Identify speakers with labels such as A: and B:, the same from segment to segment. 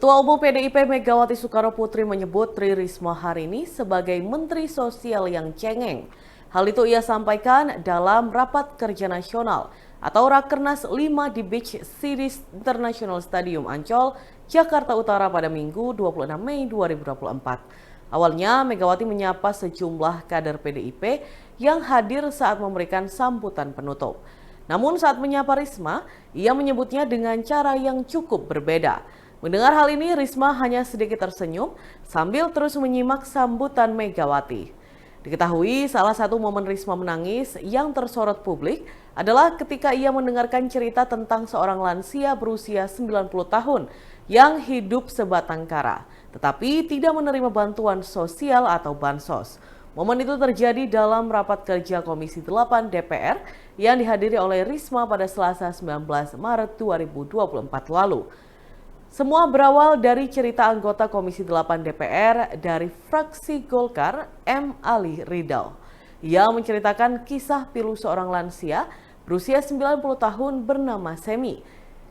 A: Ketua Umum PDIP Megawati Soekarnoputri menyebut Tri Risma hari ini sebagai Menteri Sosial yang cengeng. Hal itu ia sampaikan dalam Rapat Kerja Nasional atau Rakernas 5 di Beach Cities International Stadium Ancol, Jakarta Utara pada Minggu 26 Mei 2024. Awalnya Megawati menyapa sejumlah kader PDIP yang hadir saat memberikan sambutan penutup. Namun saat menyapa Risma, ia menyebutnya dengan cara yang cukup berbeda. Mendengar hal ini, Risma hanya sedikit tersenyum sambil terus menyimak sambutan Megawati. Diketahui salah satu momen Risma menangis yang tersorot publik adalah ketika ia mendengarkan cerita tentang seorang lansia berusia 90 tahun yang hidup sebatang kara, tetapi tidak menerima bantuan sosial atau bansos. Momen itu terjadi dalam rapat kerja Komisi 8 DPR yang dihadiri oleh Risma pada Selasa 19 Maret 2024 lalu. Semua berawal dari cerita anggota Komisi 8 DPR dari fraksi Golkar, M. Ali Ridal. Ia menceritakan kisah pilu seorang lansia berusia 90 tahun bernama Semi.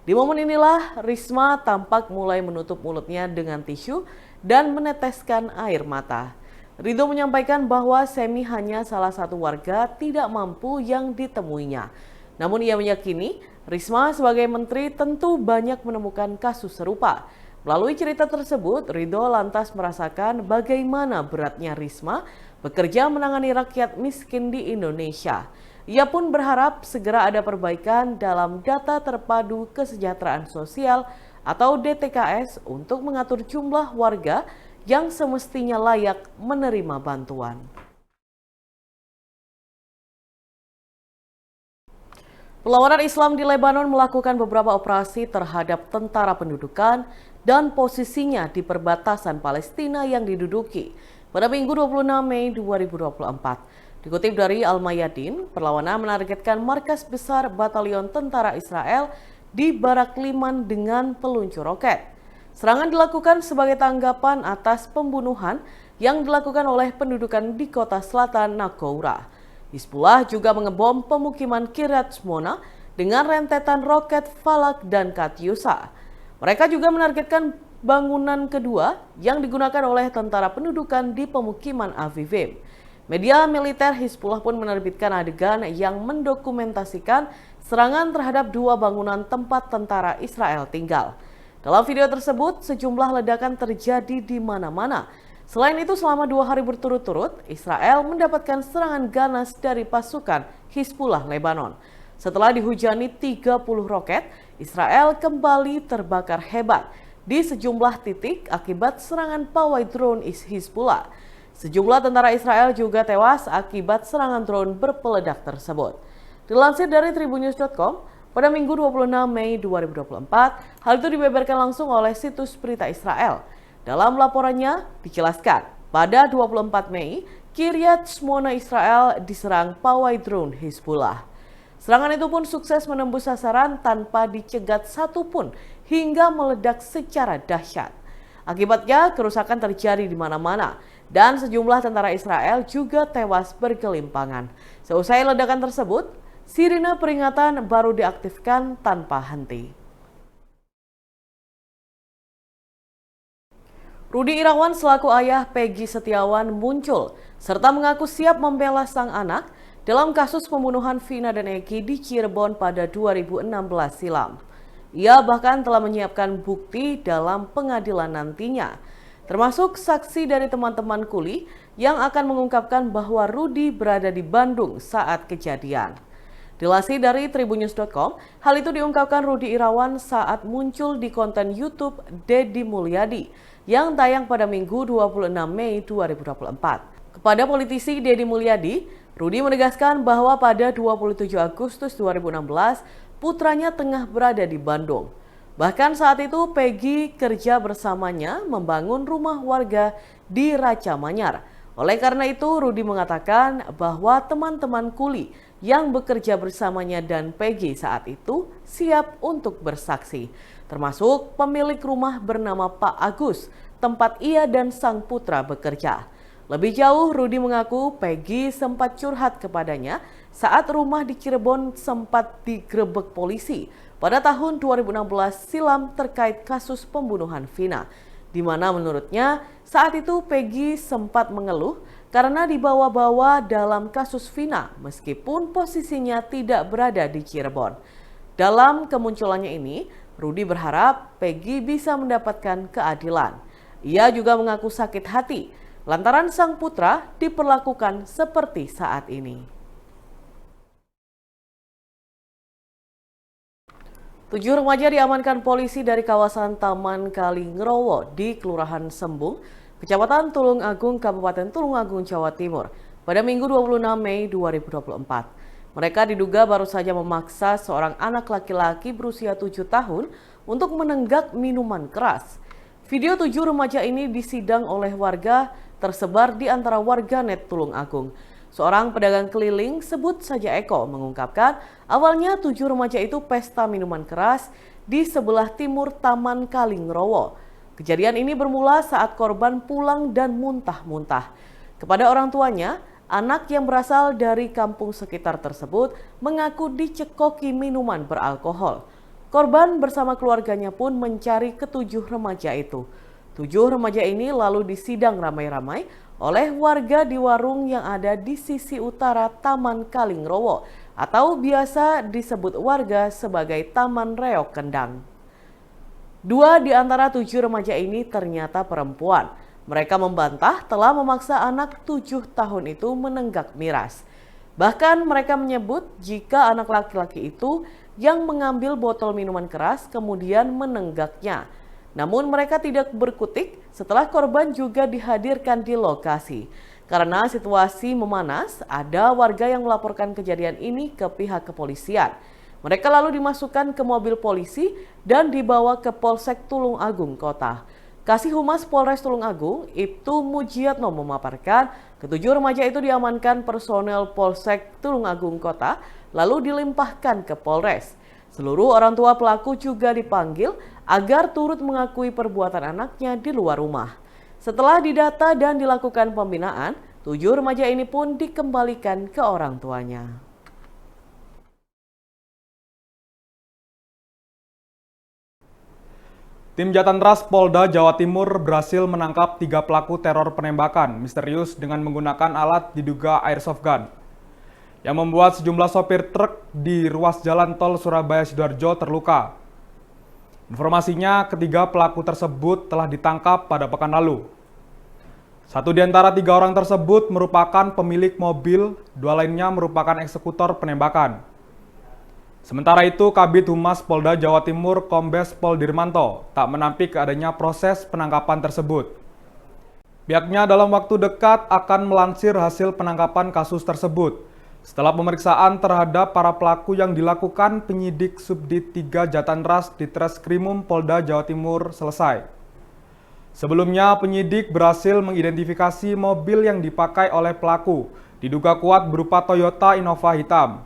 A: Di momen inilah Risma tampak mulai menutup mulutnya dengan tisu dan meneteskan air mata. Ridho menyampaikan bahwa Semi hanya salah satu warga tidak mampu yang ditemuinya. Namun ia meyakini Risma sebagai menteri tentu banyak menemukan kasus serupa. Melalui cerita tersebut, Ridho lantas merasakan bagaimana beratnya Risma bekerja menangani rakyat miskin di Indonesia. Ia pun berharap segera ada perbaikan dalam data terpadu kesejahteraan sosial atau DTKS untuk mengatur jumlah warga yang semestinya layak menerima bantuan. Perlawanan Islam di Lebanon melakukan beberapa operasi terhadap tentara pendudukan dan posisinya di perbatasan Palestina yang diduduki pada Minggu 26 Mei 2024. Dikutip dari Al-Mayadin, perlawanan menargetkan markas besar Batalion Tentara Israel di Barak Liman dengan peluncur roket. Serangan dilakukan sebagai tanggapan atas pembunuhan yang dilakukan oleh pendudukan di kota selatan Naqoura. Hizbullah juga mengebom pemukiman Kiryat Shmona dengan rentetan roket Falak dan Katyusha. Mereka juga menargetkan bangunan kedua yang digunakan oleh tentara pendudukan di pemukiman Avivim. Media militer Hizbullah pun menerbitkan adegan yang mendokumentasikan serangan terhadap dua bangunan tempat tentara Israel tinggal. Dalam video tersebut, sejumlah ledakan terjadi di mana-mana. Selain itu, selama 2 hari berturut-turut, Israel mendapatkan serangan ganas dari pasukan Hizbullah Lebanon. Setelah dihujani 30 roket, Israel kembali terbakar hebat di sejumlah titik akibat serangan pawai drone Hizbullah. Sejumlah tentara Israel juga tewas akibat serangan drone berpeledak tersebut. Dilansir dari tribunnews.com, pada Minggu 26 Mei 2024, hal itu dibeberkan langsung oleh situs berita Israel. Dalam laporannya dijelaskan, pada 24 Mei, Kiryat Shmona Israel diserang pawai drone Hizbullah. Serangan itu pun sukses menembus sasaran tanpa dicegat satupun hingga meledak secara dahsyat. Akibatnya, kerusakan terjadi di mana-mana dan sejumlah tentara Israel juga tewas bergelimpangan. Seusai ledakan tersebut, sirine peringatan baru diaktifkan tanpa henti. Rudi Irawan selaku ayah Peggy Setiawan muncul serta mengaku siap membela sang anak dalam kasus pembunuhan Vina dan Eki di Cirebon pada 2016 silam. Ia bahkan telah menyiapkan bukti dalam pengadilan nantinya, termasuk saksi dari teman-teman kuli yang akan mengungkapkan bahwa Rudi berada di Bandung saat kejadian. Dilansir dari tribunnews.com, hal itu diungkapkan Rudi Irawan saat muncul di konten YouTube Deddy Mulyadi yang tayang pada Minggu 26 Mei 2024. Kepada politisi Deddy Mulyadi, Rudi menegaskan bahwa pada 27 Agustus 2016, putranya tengah berada di Bandung. Bahkan saat itu Peggy kerja bersamanya membangun rumah warga di Raca Manyar. Oleh karena itu, Rudi mengatakan bahwa teman-teman kuli yang bekerja bersamanya dan Peggy saat itu siap untuk bersaksi, termasuk pemilik rumah bernama Pak Agus, tempat ia dan sang putra bekerja. Lebih jauh, Rudi mengaku Peggy sempat curhat kepadanya saat rumah di Cirebon sempat digerebek polisi pada tahun 2016 silam terkait kasus pembunuhan Vina, di mana menurutnya saat itu Peggy sempat mengeluh karena dibawa-bawa dalam kasus Vina meskipun posisinya tidak berada di Cirebon. Dalam kemunculannya ini, Rudi berharap Peggy bisa mendapatkan keadilan. Ia juga mengaku sakit hati lantaran sang putra diperlakukan seperti saat ini. 7 remaja diamankan polisi dari kawasan Taman Kalingrowo di Kelurahan Sembung, Kecamatan Tulung Agung, Kabupaten Tulung Agung, Jawa Timur, pada Minggu 26 Mei 2024. Mereka diduga baru saja memaksa seorang anak laki-laki berusia 7 tahun untuk menenggak minuman keras. Video 7 remaja ini disidang oleh warga tersebar di antara warganet Tulung Agung. Seorang pedagang keliling, sebut saja Eko, mengungkapkan awalnya 7 remaja itu pesta minuman keras di sebelah timur Taman Kalingrowo. Kejadian ini bermula saat korban pulang dan muntah-muntah. Kepada orang tuanya, anak yang berasal dari kampung sekitar tersebut mengaku dicekoki minuman beralkohol. Korban bersama keluarganya pun mencari ketujuh remaja itu. 7 remaja ini lalu disidang ramai-ramai oleh warga di warung yang ada di sisi utara Taman Kalingrowo atau biasa disebut warga sebagai Taman Reok Kendang. 2 di antara 7 remaja ini ternyata perempuan. Mereka membantah telah memaksa anak 7 tahun itu menenggak miras. Bahkan mereka menyebut jika anak laki-laki itu yang mengambil botol minuman keras kemudian menenggaknya. Namun mereka tidak berkutik setelah korban juga dihadirkan di lokasi. Karena situasi memanas, ada warga yang melaporkan kejadian ini ke pihak kepolisian. Mereka lalu dimasukkan ke mobil polisi dan dibawa ke Polsek Tulung Agung Kota. Kasih Humas Polres Tulung Agung, Ibtu Mujiatno memaparkan ketujuh remaja itu diamankan personel Polsek Tulung Agung Kota lalu dilimpahkan ke Polres. Seluruh orang tua pelaku juga dipanggil agar turut mengakui perbuatan anaknya di luar rumah. Setelah didata dan dilakukan pembinaan, 7 remaja ini pun dikembalikan ke orang tuanya.
B: Tim Jatantras Polda Jawa Timur berhasil menangkap 3 pelaku teror penembakan misterius dengan menggunakan alat diduga airsoft gun yang membuat sejumlah sopir truk di ruas jalan tol Surabaya-Sidoarjo terluka. Informasinya, ketiga pelaku tersebut telah ditangkap pada pekan lalu. 1 di antara 3 orang tersebut merupakan pemilik mobil, 2 lainnya merupakan eksekutor penembakan. Sementara itu, Kabid Humas Polda Jawa Timur Kombes Pol Dirmanto tak menampik adanya proses penangkapan tersebut. Pihaknya dalam waktu dekat akan melansir hasil penangkapan kasus tersebut setelah pemeriksaan terhadap para pelaku yang dilakukan penyidik Subdit 3 Jatantras di Treskrimum Polda Jawa Timur selesai. Sebelumnya, penyidik berhasil mengidentifikasi mobil yang dipakai oleh pelaku, diduga kuat berupa Toyota Innova hitam.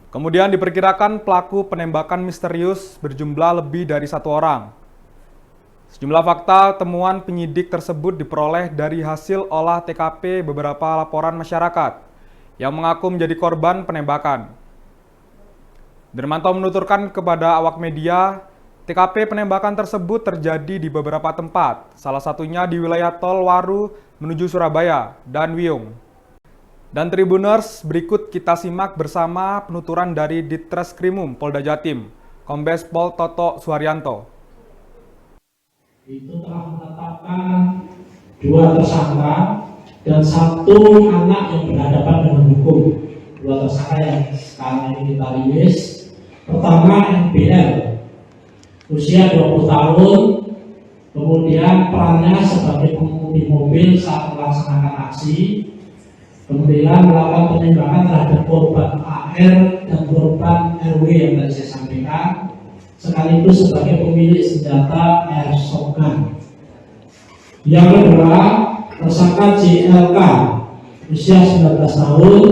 B: Kemudian diperkirakan pelaku penembakan misterius berjumlah lebih dari 1 orang. Sejumlah fakta temuan penyidik tersebut diperoleh dari hasil olah TKP beberapa laporan masyarakat yang mengaku menjadi korban penembakan. Dirmanto menuturkan kepada awak media, TKP penembakan tersebut terjadi di beberapa tempat, salah satunya di wilayah Tol Waru menuju Surabaya dan Wiyung. Dan Tribuners, berikut kita simak bersama penuturan dari Ditreskrimum Polda Jatim, Kombes Pol Toto Suharyanto.
C: Itu telah menetapkan 2 tersangka dan 1 anak yang berhadapan dengan hukum. 2 tersangka yang sekarang ini kita rilis. Pertama, NBL, usia 20 tahun, kemudian perannya sebagai pengemudi mobil saat melaksanakan aksi, kemudian melakukan penembakan terhadap korban AR dan korban RW yang tadi saya sampaikan, sekaligus sebagai pemilik senjata airsoft gun. Yang kedua, tersangka JLK, usia 19 tahun,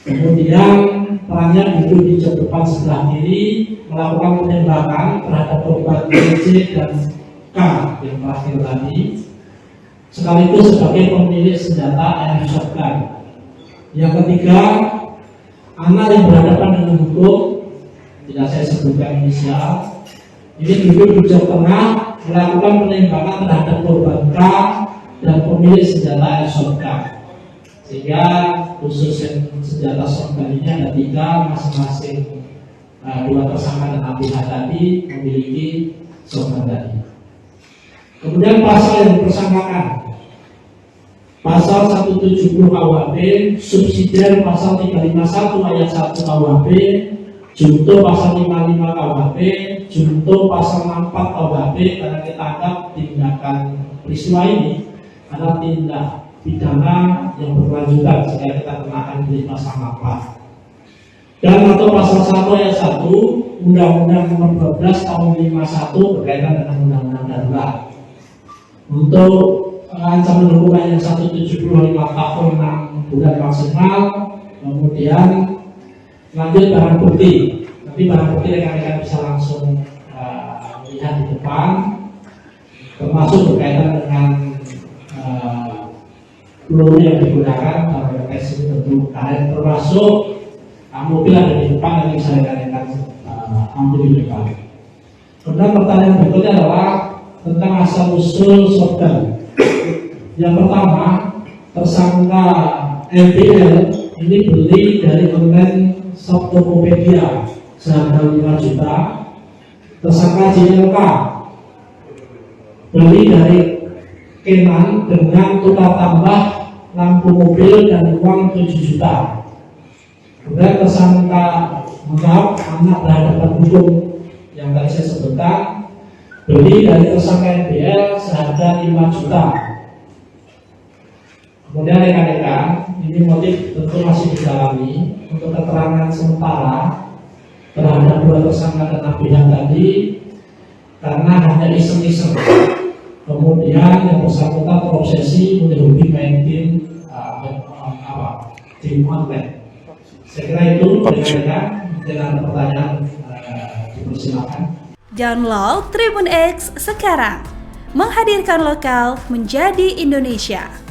C: kemudian perannya duduk di jok depan sebelah kiri, melakukan penembakan terhadap korban DC dan K yang terakhir tadi. sekaligus sebagai pemilik senjata airsoft gun. Yang ketiga, anak yang berhadapan dengan hukum, tidak saya sebutkan inisial, ini duduk di Jawa Tengah melakukan penembakan terhadap korban K dan pemilik senjata airsoft gun. Sehingga khusus senjata shotgun ini ada 3, masing-masing 2 tersangka dan ABH tadi memiliki shotgun tadi. Kemudian pasal yang dipersangkakan, pasal 170 KUHP, subsidiar pasal 351 ayat 1 KUHP, junto pasal 55 KUHP, junto pasal 64 KUHP, karena kita anggap tindakan peristiwa ini adalah tindak pidana yang berkelanjutan sehingga kita kenakan di pasal 64. Dan atau pasal 1 ayat 1 Undang-Undang Nomor 12 Tahun 51 berkaitan dengan Undang-Undang Darurat. Untuk ancaman hukuman yang 175 tahun 6 bulan maksimal, kemudian lanjut barang bukti. Nanti barang bukti rekan-rekan bisa langsung lihat di depan, termasuk berkaitan dengan peluru yang digunakan pada tes tentu karet, termasuk mobil ada di depan, nanti bisa rekan-rekan ambil di depan. Kemudian pertanyaan berikutnya adalah tentang asal usul shotgun. Yang pertama, tersangka MBL ini beli dari konten shop Tokopedia seharga 5 juta. Tersangka JLK beli dari Kenan dengan tukar tambah lampu mobil dan uang 7 juta. Kemudian tersangka anak berhadapan hukum yang tadi saya sebutkan beli dari tersangka NBL seharga 5 juta. Kemudian rekan-rekan, ini motif tentu masih didalami. Untuk keterangan sementara terhadap 2 tersangka dan ABH tadi, karena hanya iseng-iseng, kemudian yang bersangkutan terobsesi menjadi main game online. Saya kira itu rekan-rekan. Mungkin ada pertanyaan, dipersilakan.
D: Download Tribun X sekarang, menghadirkan lokal menjadi Indonesia.